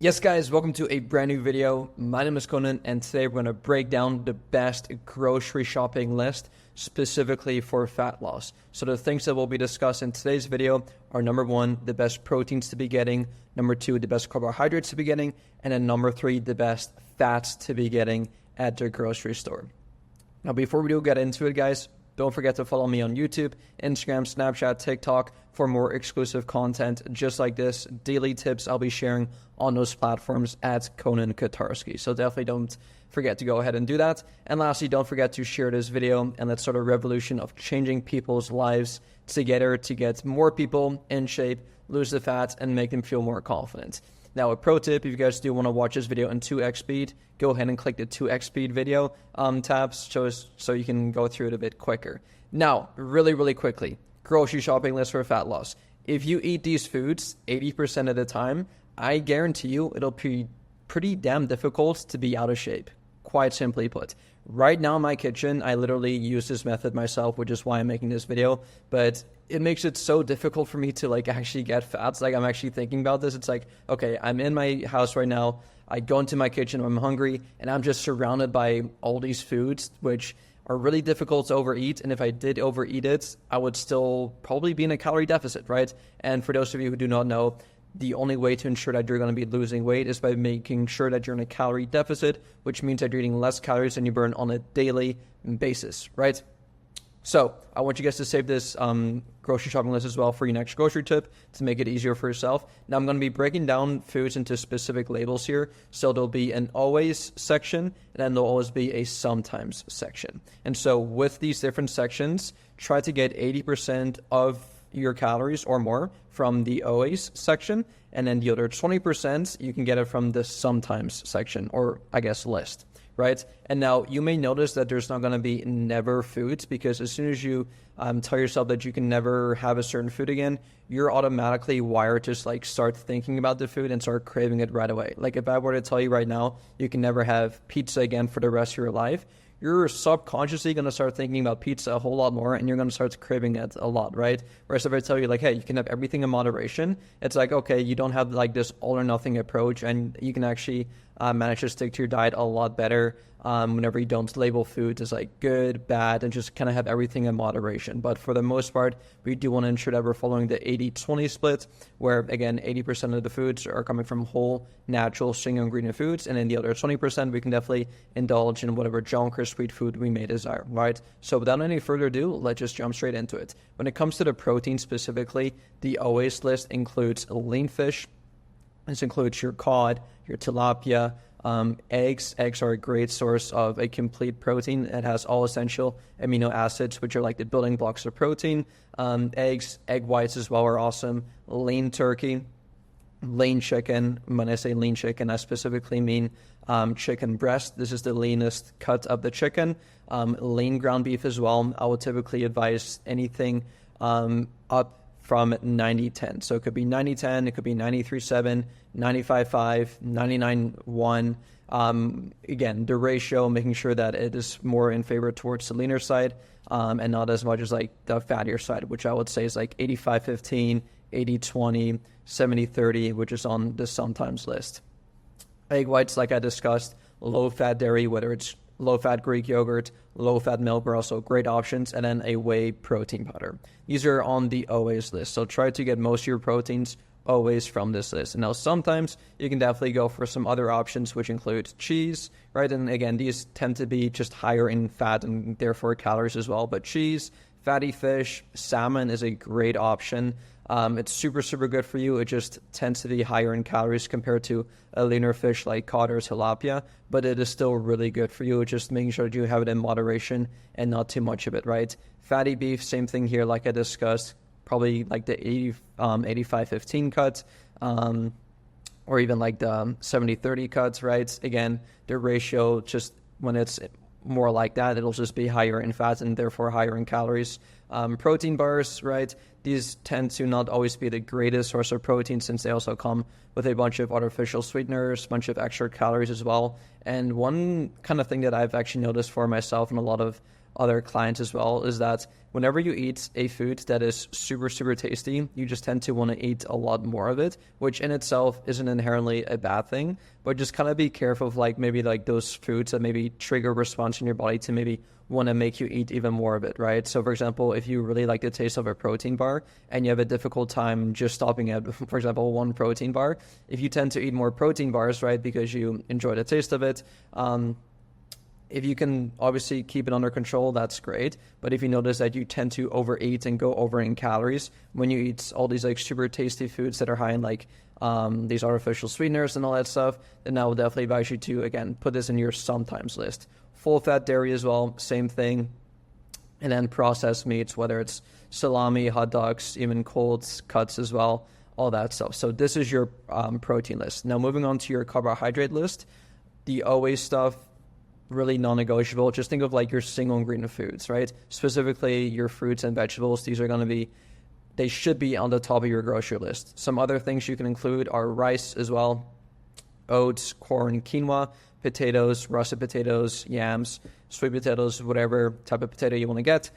Yes guys, welcome to a brand new video. My name is Conan and today we're going to break down the best grocery shopping list specifically for fat loss. So the things that we'll be discussing in today's video are number one, the best proteins to be getting, number two, the best carbohydrates to be getting, and then number three, the best fats to be getting at the grocery store. Now before we do get into it guys, don't forget to follow me on YouTube, Instagram, Snapchat, TikTok for more exclusive content just like this. Daily tips I'll be sharing on those platforms at Conan Kotarski. So definitely don't forget to go ahead and do that. And lastly, don't forget to share this video and let's start a revolution of changing people's lives together to get more people in shape, lose the fat, and make them feel more confident. Now, a pro tip, if you guys do want to watch this video in 2x speed, go ahead and click the 2x speed video tabs so you can go through it a bit quicker. Now, really quickly, grocery shopping list for fat loss. If you eat these foods 80% of the time, I guarantee you it'll be pretty damn difficult to be out of shape, quite simply put. Right now in my kitchen, I literally use this method myself, which is why I'm making this video, but it makes it so difficult for me to actually get fat. I'm actually thinking about this. It's like, okay, I'm in my house right now. I go into my kitchen, I'm hungry, and I'm just surrounded by all these foods, which are really difficult to overeat. And if I did overeat it, I would still probably be in a calorie deficit, right? And for those of you who do not know, the only way to ensure that you're going to be losing weight is by making sure that you're in a calorie deficit, which means that you're eating less calories than you burn on a daily basis, right? So I want you guys to save this grocery shopping list as well for your next grocery tip to make it easier for yourself. Now I'm going to be breaking down foods into specific labels here. So there'll be an always section and then there'll always be a sometimes section. And so with these different sections, try to get 80% of your calories or more from the always section, and then the other 20% you can get it from the sometimes section, or I guess list, right? And now you may notice that there's not going to be never foods, because as soon as you tell yourself that you can never have a certain food again, you're automatically wired to start thinking about the food and start craving it right away. Like if I were to tell you right now you can never have pizza again for the rest of your life, you're subconsciously going to start thinking about pizza a whole lot more and you're going to start craving it a lot, right? Whereas if I tell you hey, you can have everything in moderation, it's like, okay, you don't have this all or nothing approach and you can actually manage to stick to your diet a lot better whenever you don't label foods as good, bad, and just kind of have everything in moderation. But for the most part, we do want to ensure that we're following the 80-20 split, where again, 80% of the foods are coming from whole, natural, single ingredient foods, and then the other 20% we can definitely indulge in whatever junk or sweet food we may desire, right? So without any further ado, let's just jump straight into it. When it comes to the protein specifically, the always list includes lean fish. This includes your cod, your tilapia, eggs. Eggs are a great source of a complete protein. It has all essential amino acids, which are the building blocks of protein. Eggs, egg whites as well are awesome. Lean turkey, lean chicken. When I say lean chicken, I specifically mean chicken breast. This is the leanest cut of the chicken. Lean ground beef as well. I would typically advise anything up from 90-10. So it could be 90-10, it could be 93-7, 95-5, 99-1. Again, the ratio, making sure that it is more in favor towards the leaner side and not as much as the fattier side, which I would say is 85-15, 80-20, 70-30, which is on the sometimes list. Egg whites, like I discussed, low-fat dairy, whether it's low-fat Greek yogurt, low-fat milk are also great options, and then a whey protein powder. These are on the always list, so try to get most of your proteins always from this list. And now sometimes you can definitely go for some other options, which include cheese, right? And again, these tend to be just higher in fat and therefore calories as well, but cheese, fatty fish, salmon is a great option. It's super good for you. It just tends to be higher in calories compared to a leaner fish like cod or tilapia, but it is still really good for you. Just making sure that you have it in moderation and not too much of it, right? Fatty beef, same thing here, like I discussed, probably the 85-15 cut, or even the 70-30 cuts, right? Again, the ratio, just when it's more like that, it'll just be higher in fat and therefore higher in calories. Protein bars, right? These tend to not always be the greatest source of protein since they also come with a bunch of artificial sweeteners, a bunch of extra calories as well. And one kind of thing that I've actually noticed for myself and a lot of other clients as well is that whenever you eat a food that is super, super tasty, you just tend to want to eat a lot more of it, which in itself isn't inherently a bad thing, but just kind of be careful of like maybe like those foods that maybe trigger response in your body to maybe want to make you eat even more of it, right? So for example, if you really like the taste of a protein bar and you have a difficult time just stopping at, for example, one protein bar, if you tend to eat more protein bars, right, because you enjoy the taste of it, if you can obviously keep it under control, that's great. But if you notice that you tend to overeat and go over in calories when you eat all these like super tasty foods that are high in like these artificial sweeteners and all that stuff, then I would definitely advise you to, again, put this in your sometimes list. Full fat dairy as well, same thing. And then processed meats, whether it's salami, hot dogs, even cold cuts as well, all that stuff. So this is your protein list. Now moving on to your carbohydrate list, the always stuff, really non-negotiable. Just think of like your single ingredient foods, right? Specifically your fruits and vegetables. These are going to be, they should be on the top of your grocery list. Some other things you can include are rice as well, oats, corn, quinoa, potatoes, russet potatoes, yams, sweet potatoes, whatever type of potato you want to get.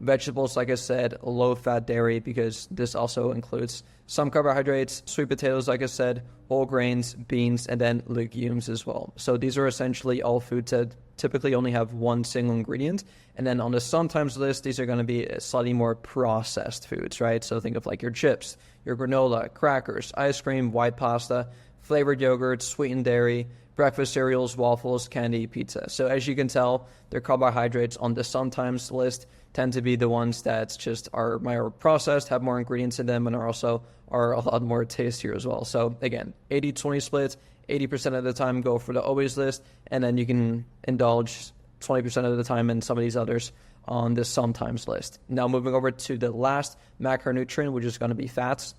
Vegetables, like I said, low-fat dairy, because this also includes some carbohydrates, sweet potatoes, like I said, whole grains, beans, and then legumes as well. So these are essentially all foods that typically only have one single ingredient. And then on the sometimes list, these are going to be slightly more processed foods, right? So think of like your chips, your granola, crackers, ice cream, white pasta, flavored yogurt, sweetened dairy, breakfast cereals, waffles, candy, pizza. So as you can tell, their carbohydrates on the sometimes list tend to be the ones that just are more processed, have more ingredients in them, and are a lot more tastier as well. So again, 80-20 split, 80% of the time go for the always list, and then you can indulge 20% of the time in some of these others on the sometimes list. Now moving over to the last macronutrient, which is going to be fats.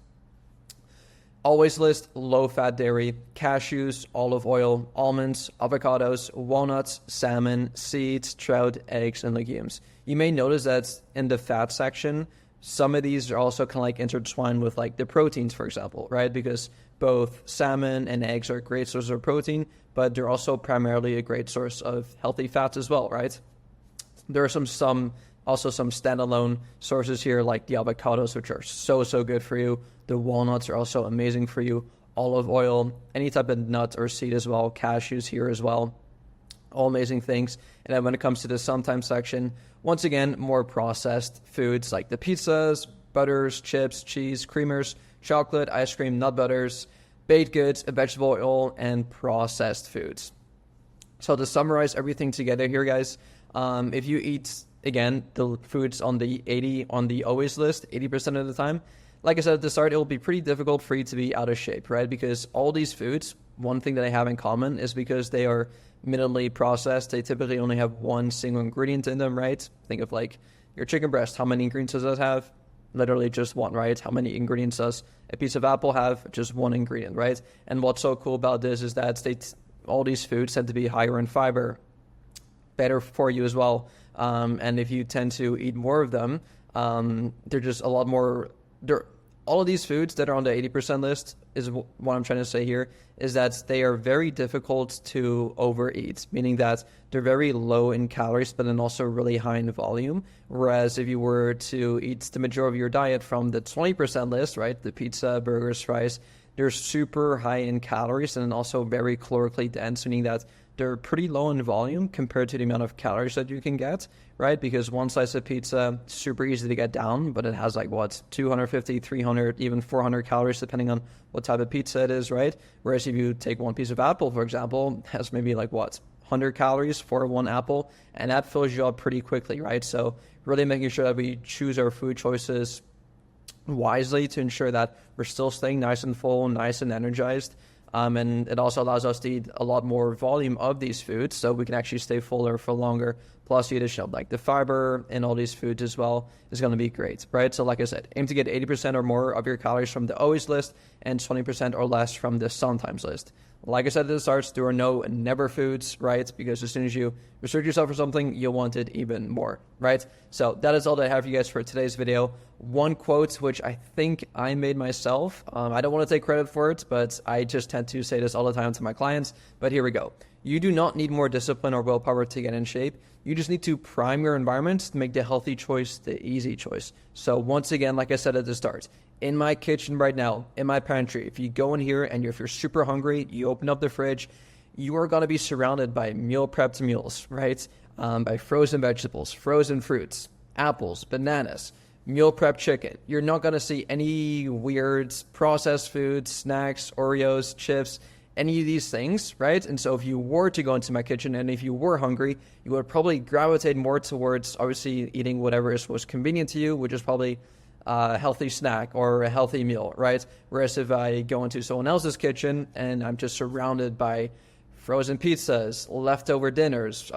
Always list low-fat dairy, cashews, olive oil, almonds, avocados, walnuts, salmon, seeds, trout, eggs, and legumes. You may notice that in the fat section, some of these are also kind of like intertwined with like the proteins, for example, right? Because both salmon and eggs are great sources of protein, but they're also primarily a great source of healthy fats as well, right? There are some standalone sources here, like the avocados, which are so good for you. The walnuts are also amazing for you. Olive oil, any type of nut or seed as well. Cashews here as well. All amazing things. And then when it comes to the sometimes section, once again, more processed foods like the pizzas, butters, chips, cheese, creamers, chocolate, ice cream, nut butters, baked goods, vegetable oil, and processed foods. So to summarize everything together here, guys, if you eat, again, the foods on the always list 80% of the time, like I said at the start, it will be pretty difficult for you to be out of shape, right? Because all these foods, one thing that they have in common is because they are minimally processed, they typically only have one single ingredient in them, right? Think of like your chicken breast. How many ingredients does it have? Literally just one, right? How many ingredients does a piece of apple have? Just one ingredient, right? And what's so cool about this is that all these foods tend to be higher in fiber, better for you as well. And if you tend to eat more of them, they're just a lot more... all of these foods that are on the 80% list, is what I'm trying to say here, is that they are very difficult to overeat, meaning that they're very low in calories, but then also really high in volume. Whereas if you were to eat the majority of your diet from the 20% list, right, the pizza, burgers, fries, they're super high in calories and also very calorically dense, meaning that they're pretty low in volume compared to the amount of calories that you can get, right? Because one slice of pizza, super easy to get down, but it has like, 250, 300, even 400 calories, depending on what type of pizza it is, right? Whereas if you take one piece of apple, for example, it has maybe 100 calories for one apple, and that fills you up pretty quickly, right? So really making sure that we choose our food choices wisely to ensure that we're still staying nice and full, nice and energized. And it also allows us to eat a lot more volume of these foods, so we can actually stay fuller for longer. Plus the addition of the fiber in all these foods as well is going to be great, right? So like I said, aim to get 80% or more of your calories from the always list and 20% or less from the sometimes list. Like I said at the start, there are no never foods, right? Because as soon as you restrict yourself for something, you'll want it even more, right? So that is all that I have for you guys for today's video. One quote, which I think I made myself. I don't want to take credit for it, but I just tend to say this all the time to my clients. But here we go. You do not need more discipline or willpower to get in shape. You just need to prime your environment to make the healthy choice the easy choice. So once again, like I said at the start, in my kitchen right now, in my pantry, if you go in here and if you're super hungry, you open up the fridge, you are going to be surrounded by meal prepped meals, right? By frozen vegetables, frozen fruits, apples, bananas, meal prep chicken. You're not going to see any weird processed foods, snacks, Oreos, chips, any of these things, right? And so if you were to go into my kitchen and if you were hungry, you would probably gravitate more towards obviously eating whatever is most convenient to you, which is probably a healthy snack or a healthy meal, right? Whereas if I go into someone else's kitchen and I'm just surrounded by frozen pizzas, leftover dinners,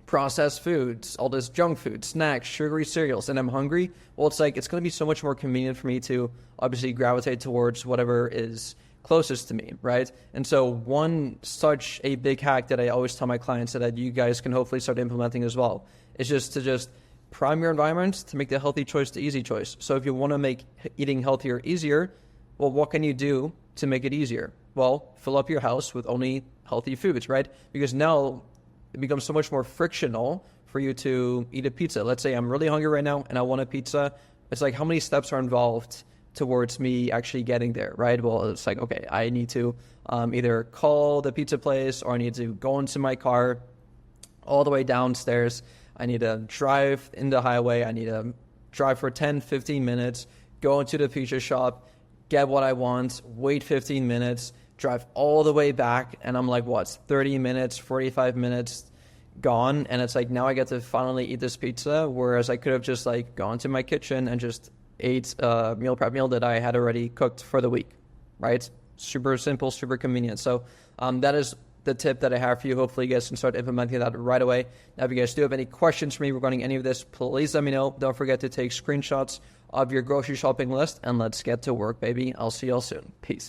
processed foods, all this junk food, snacks, sugary cereals, and I'm hungry, well, it's going to be so much more convenient for me to obviously gravitate towards whatever is closest to me, right? And so one such a big hack that I always tell my clients that you guys can hopefully start implementing as well is just to prime your environment to make the healthy choice the easy choice. So if you want to make eating healthier easier, well, what can you do to make it easier? Well, fill up your house with only healthy foods, right? Because now it becomes so much more frictional for you to eat a pizza. Let's say I'm really hungry right now and I want a pizza. It's how many steps are involved towards me actually getting there, right? Well, it's okay, I need to either call the pizza place or I need to go into my car all the way downstairs. I need to drive in the highway. I need to drive for 10, 15 minutes, go into the pizza shop, get what I want, wait 15 minutes, drive all the way back, and I'm 30 minutes, 45 minutes gone, and it's now I get to finally eat this pizza, whereas I could have just gone to my kitchen and just ate a meal prep meal that I had already cooked for the week, right? Super simple, super convenient. So that is the tip that I have for you. Hopefully you guys can start implementing that right away. Now, if you guys do have any questions for me regarding any of this, please let me know. Don't forget to take screenshots of your grocery shopping list, and let's get to work, baby. I'll see y'all soon. Peace.